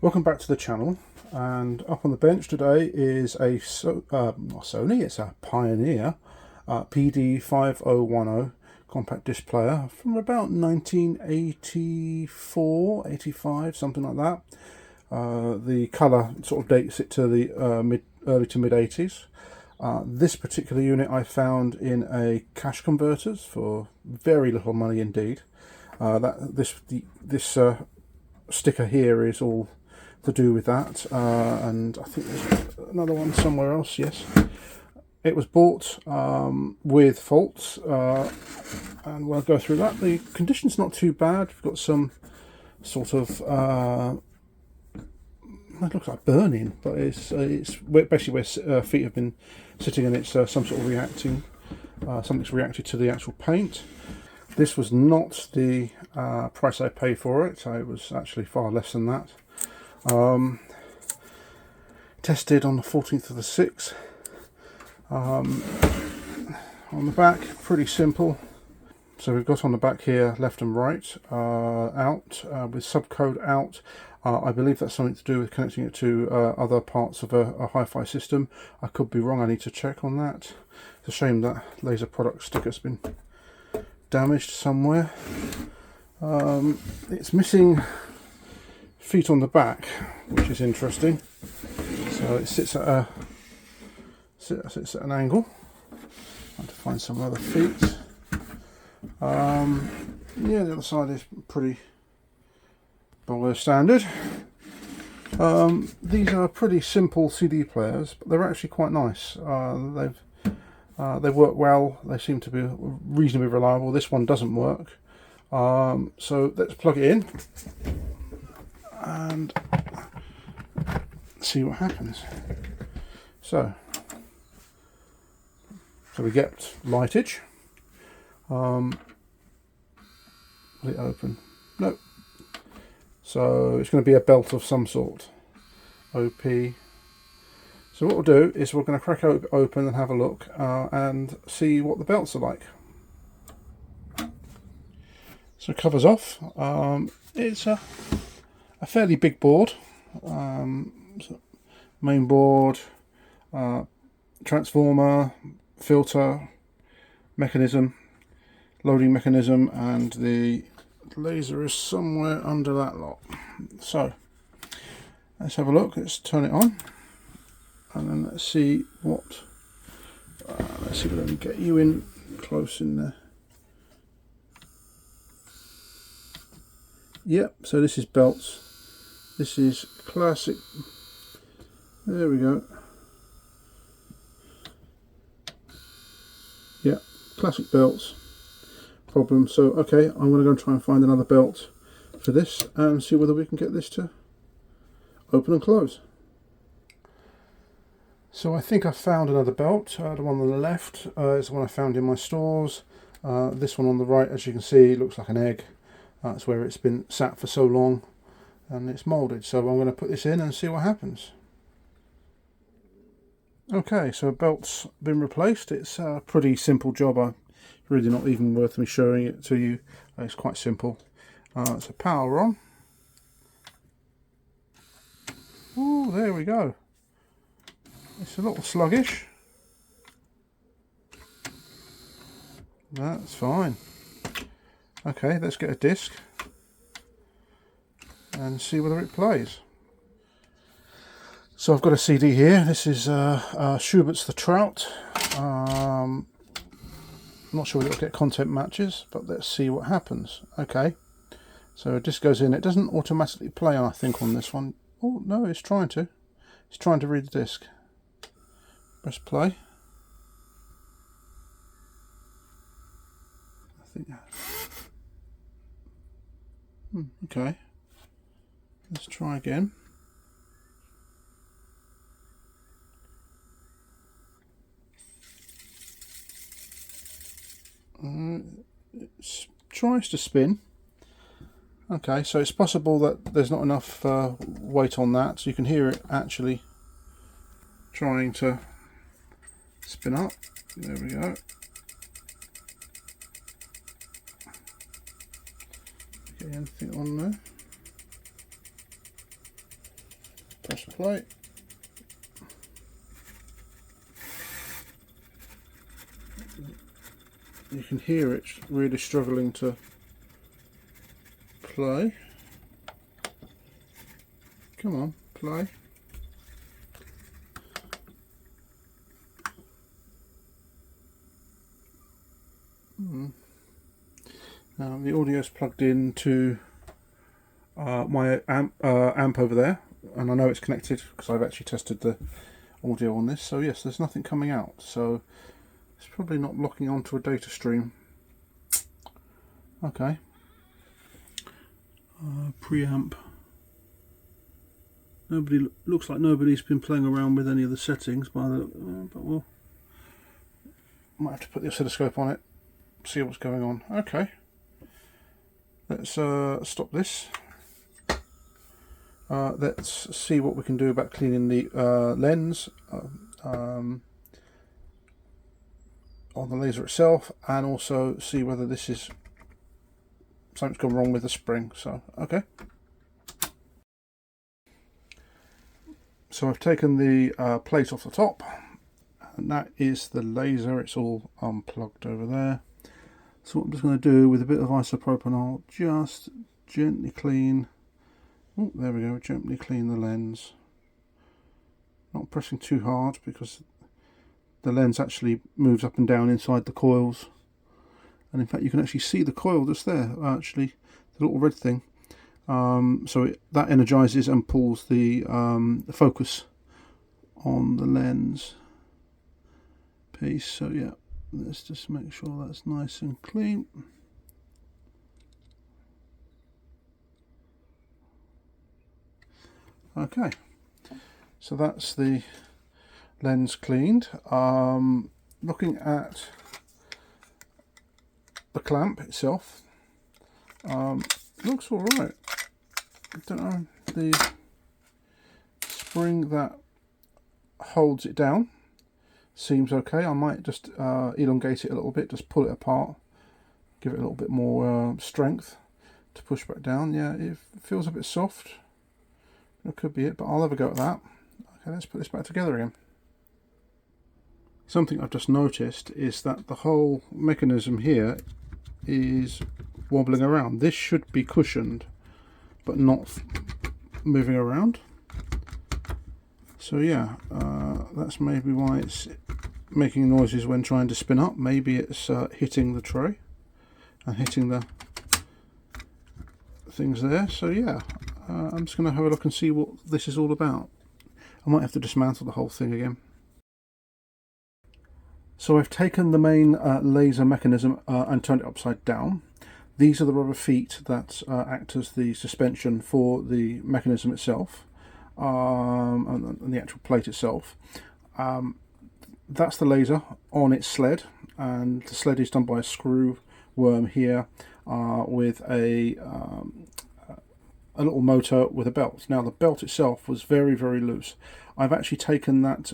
Welcome back to the channel, and up on the bench today is not Sony, it's a Pioneer PD5010 compact disc player from about 1984, 85, something like that. The colour sort of dates it to the early to mid 80s. This particular unit I found in a cash converters for very little money indeed. This sticker here is all to do with that, and I think there's another one somewhere else. Yes, it was bought with faults, and we'll go through that. The condition's not too bad. We've got some sort of it looks like burning, but it's basically where feet have been sitting, and it's some sort of reacting. Something's reacted to the actual paint. This was not the price I paid for it. It was actually far less than that. Tested on the 14th of the 6th. On the back, pretty simple. So we've got on the back here left and right, out, with subcode out. I believe that's something to do with connecting it to other parts of a hi-fi system. I could be wrong, I need to check on that. It's a shame that laser product sticker's been damaged somewhere. It's missing feet on the back, which is interesting. So it sits at an angle. I have to find some other feet. Yeah, the other side is pretty below standard. These are pretty simple CD players, but they're actually quite nice. They work well. They seem to be reasonably reliable. This one doesn't work. So let's plug it in and see what happens. So we get lightage. Will it open? No. So it's going to be a belt of some sort. OP. So what we'll do is we're going to crack it open and have a look and see what the belts are like. So it covers off. It's a fairly big board. Main board, transformer, filter, mechanism, loading mechanism, and the laser is somewhere under that lot. So let's have a look. Let's turn it on, and then let's see what. Let's see if I can get you in close in there. Yep. So this is belts. This is classic. There we go. Yeah, classic belts. Problem. So okay, I'm going to go and try and find another belt for this and see whether we can get this to open and close. So I think I found another belt. The one on the left is the one I found in my stores. This one on the right, as you can see, looks like an egg. That's where it's been sat for so long and it's moulded. So I'm going to put this in and see what happens. Okay, so a belt's been replaced. It's a pretty simple job. It's really not even worth me showing it to you. It's quite simple. So power on. Oh, there we go. It's a little sluggish. That's fine. Okay, let's get a disc and see whether it plays. So I've got a CD here. This is Schubert's The Trout. I'm not sure whether it'll get content matches, but let's see what happens. Okay, so a disc goes in. It doesn't automatically play, I think, on this one. Oh no, it's trying to. It's trying to read the disc. Press play. I think. Okay. Let's try again. It tries to spin. Okay, so it's possible that there's not enough weight on that, so you can hear it actually trying to spin up. There we go. Get anything on there? Press play. You can hear it really struggling to play. Come on, play. Now the audio is plugged into my amp over there, and I know it's connected because I've actually tested the audio on this. So yes, there's nothing coming out, so it's probably not locking onto a data stream. Okay. Preamp. Nobody looks like nobody's been playing around with any of the settings by the, but we'll might have to put the oscilloscope on it, see what's going on. Okay. Let's stop this. Let's see what we can do about cleaning the lens on the laser itself, and also see whether this is something's gone wrong with the spring. So okay. So I've taken the plate off the top, and that is the laser. It's all unplugged over there. So what I'm just going to do with a bit of isopropanol, just gently clean. Oh, there we go. Gently clean the lens. Not pressing too hard because the lens actually moves up and down inside the coils, and in fact you can actually see the coil just there. Actually, the little red thing. So that energizes and pulls the focus on the lens piece. So yeah, let's just make sure that's nice and clean. Okay, so that's the lens cleaned. Looking at the clamp itself, looks all right. I don't know, the spring that holds it down seems okay. I might just elongate it a little bit, just pull it apart, give it a little bit more strength to push back down. Yeah, it feels a bit soft. That could be it, but I'll have a go at that. Okay, let's put this back together again. Something I've just noticed is that the whole mechanism here is wobbling around. This should be cushioned but not moving around. So yeah, that's maybe why it's making noises when trying to spin up. Maybe it's hitting the tray and hitting the things there. So yeah, I'm just going to have a look and see what this is all about. I might have to dismantle the whole thing again. So I've taken the main laser mechanism and turned it upside down. These are the rubber feet that act as the suspension for the mechanism itself, and the actual plate itself. That's the laser on its sled, and the sled is done by a screw worm here with a little motor with a belt. Now the belt itself was very, very loose. I've actually taken that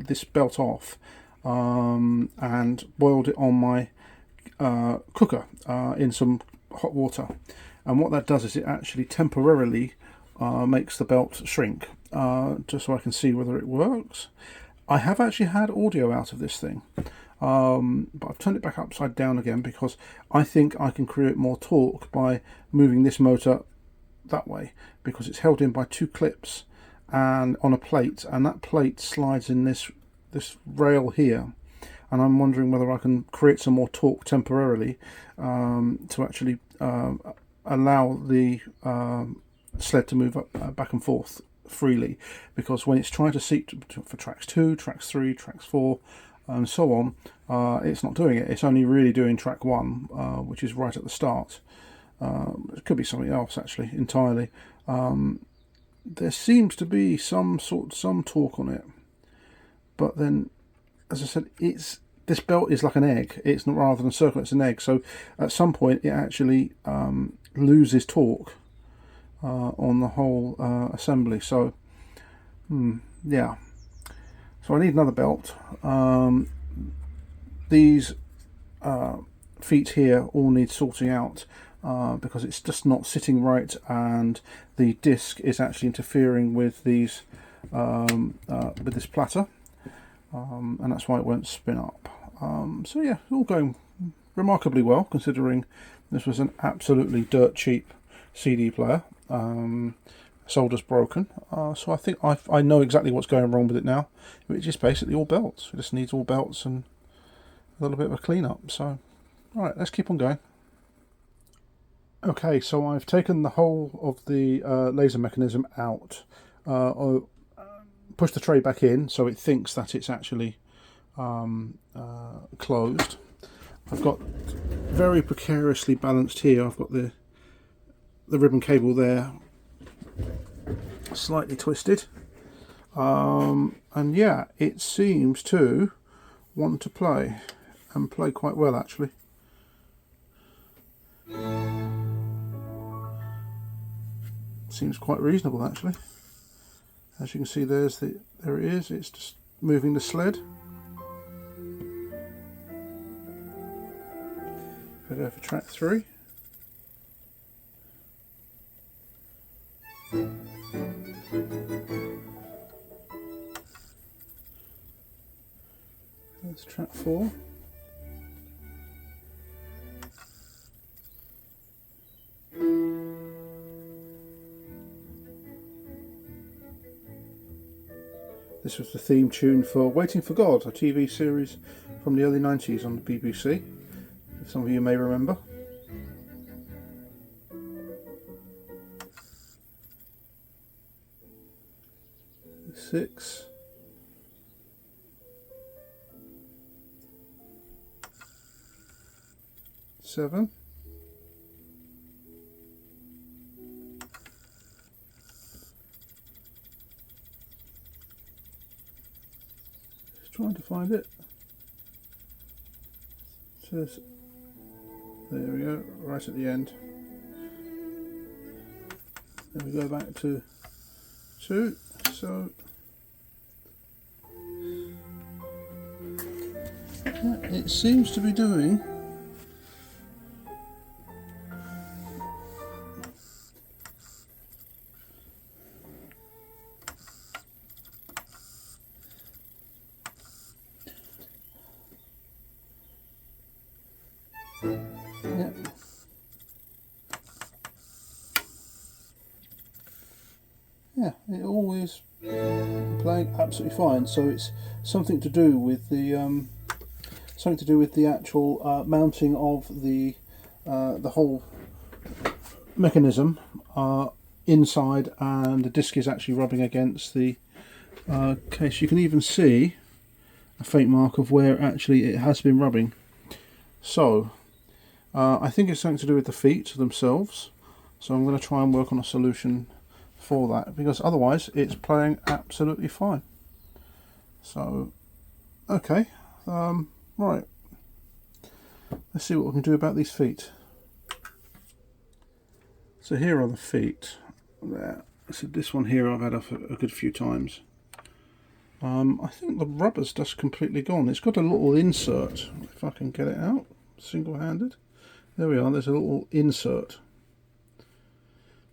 this belt off and boiled it on my cooker in some hot water, and what that does is it actually temporarily makes the belt shrink, just so I can see whether it works. I have actually had audio out of this thing, but I've turned it back upside down again because I think I can create more torque by moving this motor that way, because it's held in by two clips and on a plate, and that plate slides in this rail here. And I'm wondering whether I can create some more torque temporarily to actually allow the sled to move up, back and forth freely, because when it's trying to seat for tracks 2, tracks 3, tracks 4 and so on, it's not doing it. It's only really doing track 1, which is right at the start. It could be something else actually entirely. There seems to be some torque on it, but then, as I said, this belt is like an egg. It's not, rather than a circle, it's an egg. So at some point it actually loses torque on the whole assembly. So yeah, so I need another belt. These feet here all need sorting out. because it's just not sitting right, and the disc is actually interfering with these with this platter, and that's why it won't spin up. So yeah, all going remarkably well, considering this was an absolutely dirt cheap CD player. Solder's broken, so I think I know exactly what's going wrong with it now. It's just basically all belts. It just needs all belts and a little bit of a clean up. So, alright, let's keep on going. Okay, so I've taken the whole of the laser mechanism out, pushed the tray back in so it thinks that it's actually closed. I've got very precariously balanced here. I've got the ribbon cable there slightly twisted, and yeah, it seems to want to play, and play quite well actually. Seems quite reasonable actually. As you can see, there it is. It's just moving the sled. If I go for track 3. That's track 4. This was the theme tune for Waiting for God, a TV series from the early 90s on the BBC, if some of you may remember. Six. Seven. Just trying to find it. There we go, right at the end. Then we go back to 2. So it seems to be doing yeah, it always playing absolutely fine. So it's something to do with the actual mounting of the whole mechanism inside, and the disc is actually rubbing against the case. You can even see a faint mark of where actually it has been rubbing. So I think it's something to do with the feet themselves. So I'm going to try and work on a solution for that, because otherwise it's playing absolutely fine. So okay, right, let's see what we can do about these feet. So here are the feet. There. So this one here I've had off a good few times. I think the rubber's just completely gone. It's got a little insert, if I can get it out single-handed. There we are, there's a little insert.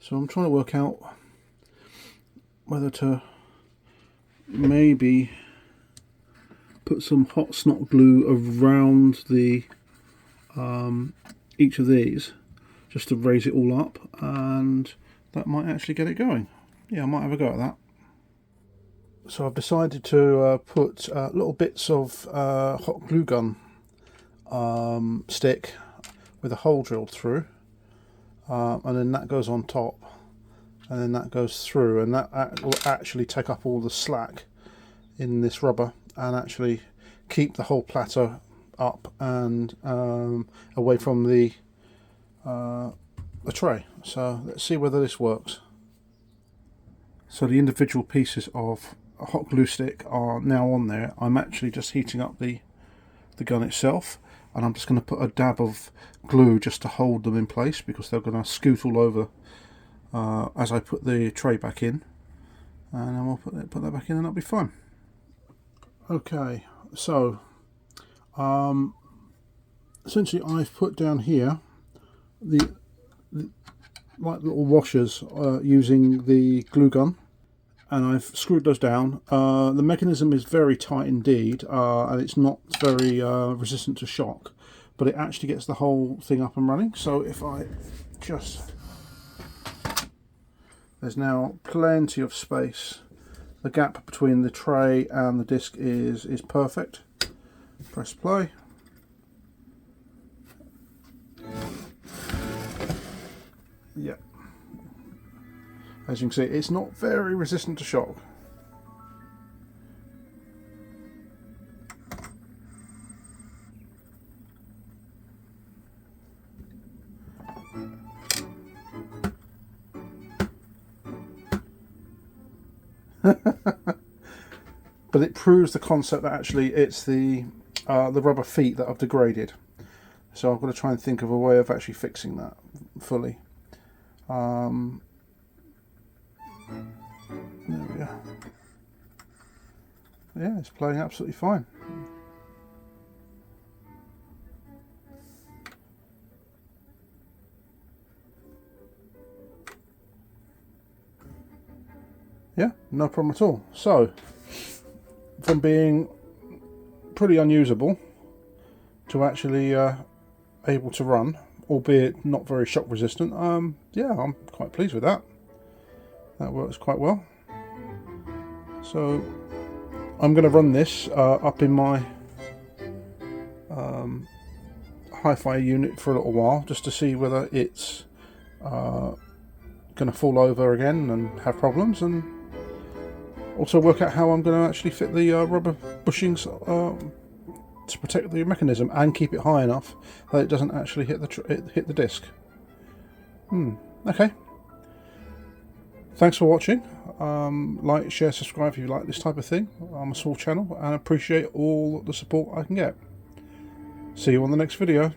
So I'm trying to work out whether to maybe put some hot snot glue around the each of these, just to raise it all up, and that might actually get it going. Yeah, I might have a go at that. So I've decided to put little bits of hot glue gun stick with a hole drilled through, and then that goes on top, and then that goes through, and that will actually take up all the slack in this rubber and actually keep the whole platter up and away from the tray. So let's see whether this works. So the individual pieces of a hot glue stick are now on there. I'm actually just heating up the gun itself, and I'm just going to put a dab of glue just to hold them in place, because they're going to scoot all over as I put the tray back in, and then we'll put that back in and that'll be fine. Okay, so essentially I've put down here the like little washers using the glue gun, and I've screwed those down. The mechanism is very tight indeed, and it's not very resistant to shock, but it actually gets the whole thing up and running. So if I just... There's now plenty of space. The gap between the tray and the disc is perfect. Press play. Yeah. As you can see, it's not very resistant to shock. But it proves the concept that actually it's the rubber feet that I've degraded. So I've got to try and think of a way of actually fixing that fully. There we go. Yeah, it's playing absolutely fine. Yeah, no problem at all. So, from being pretty unusable to actually able to run, albeit not very shock resistant, yeah, I'm quite pleased with that. That works quite well. So I'm going to run this up in my hi-fi unit for a little while, just to see whether it's going to fall over again and have problems, and also work out how I'm going to actually fit the rubber bushings to protect the mechanism and keep it high enough that it doesn't actually hit the disc. Okay. Thanks for watching. Like, share, subscribe if you like this type of thing. I'm a small channel and I appreciate all the support I can get. See you on the next video.